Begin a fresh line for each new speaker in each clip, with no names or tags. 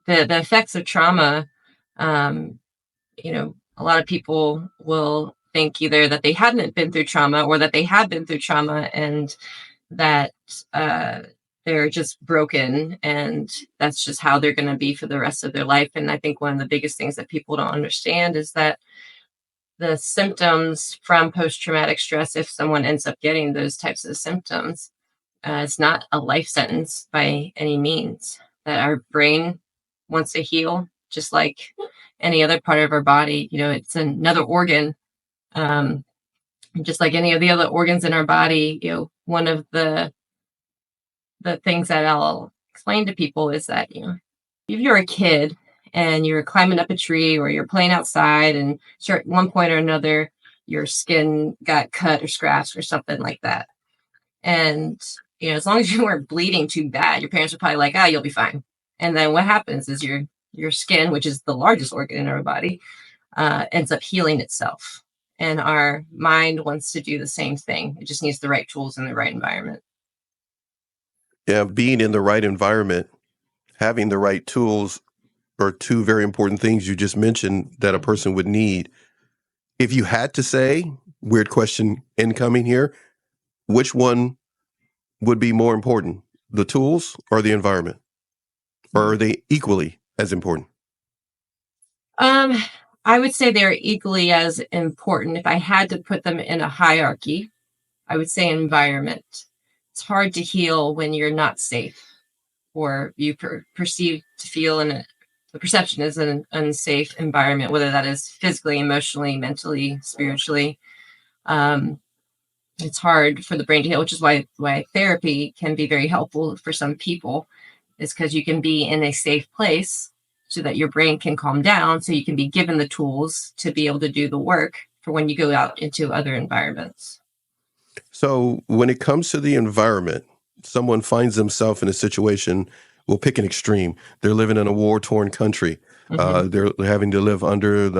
the effects of trauma, you know, a lot of people will think either that they hadn't been through trauma or that they had been through trauma and that they're just broken and that's just how they're going to be for the rest of their life. And I think one of the biggest things that people don't understand is that the symptoms from post-traumatic stress, if someone ends up getting those types of symptoms, it's not a life sentence by any means. That our brain wants to heal just like any other part of our body. You know, it's another organ. Just like any of the other organs in our body, you know, one of the things that I'll explain to people is that, you know, if you're a kid and you're climbing up a tree or you're playing outside and sure, at one point or another, your skin got cut or scratched or something like that. And, you know, as long as you weren't bleeding too bad, your parents were probably like, you'll be fine. And then what happens is your skin, which is the largest organ in our body, ends up healing itself. And our mind wants to do the same thing. It just needs the right tools and the right environment.
Yeah, being in the right environment, having the right tools are two very important things you just mentioned that a person would need. If you had to say, weird question incoming here, which one would be more important, the tools or the environment? Or are they equally as important?
I would say they're equally as important. If I had to put them in a hierarchy, I would say environment. It's hard to heal when you're not safe or you perceive to feel in the perception is an unsafe environment, whether that is physically, emotionally, mentally, spiritually. It's hard for the brain to heal, which is why therapy can be very helpful for some people, is because you can be in a safe place so that your brain can calm down, so you can be given the tools to be able to do the work for when you go out into other environments.
So when it comes to the environment, someone finds themselves in a situation, we'll pick an extreme. They're living in a war-torn country. Mm-hmm. They're having to live under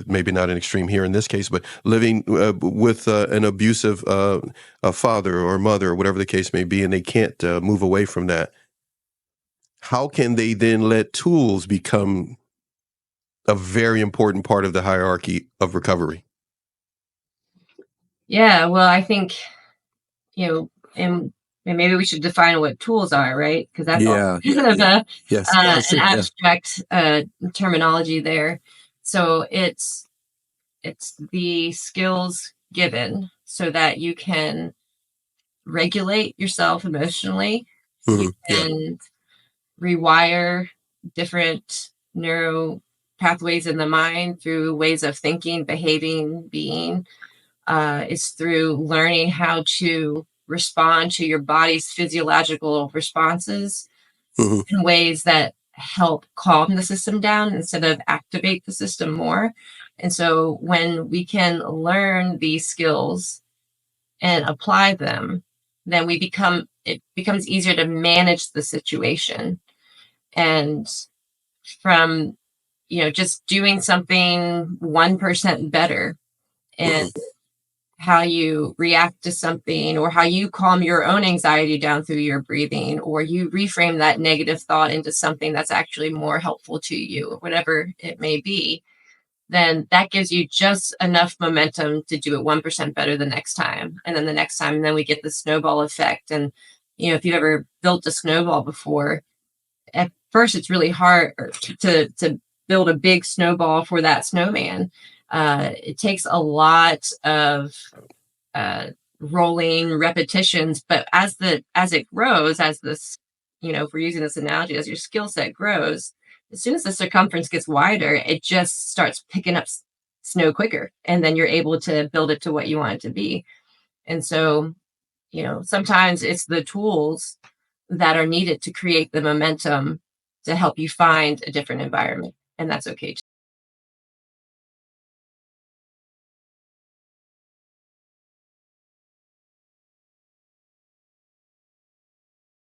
maybe not an extreme here in this case, but living with an abusive father or mother or whatever the case may be, and they can't move away from that. How can they then let tools become a very important part of the hierarchy of recovery?
Yeah, well, I think, you know, and maybe we should define what tools are, right? Because that's an abstract terminology there. So it's the skills given so that you can regulate yourself emotionally. Mm-hmm. You can rewire different neuro pathways in the mind through ways of thinking, behaving, being. It's through learning how to respond to your body's physiological responses mm-hmm. in ways that help calm the system down instead of activate the system more. And so when we can learn these skills and apply them, then it becomes easier to manage the situation. And from, you know, just doing something 1% better and how you react to something or how you calm your own anxiety down through your breathing, or you reframe that negative thought into something that's actually more helpful to you, or whatever it may be, then that gives you just enough momentum to do it 1% better the next time. And then the next time, and then we get the snowball effect. And, you know, if you've ever built a snowball before, at first it's really hard to build a big snowball for that snowman. It takes a lot of rolling repetitions, but as it grows, as this, you know, if we're using this analogy, as your skill set grows, as soon as the circumference gets wider, it just starts picking up snow quicker, and then you're able to build it to what you want it to be. And so, you know, sometimes it's the tools that are needed to create the momentum to help you find a different environment, and that's okay too.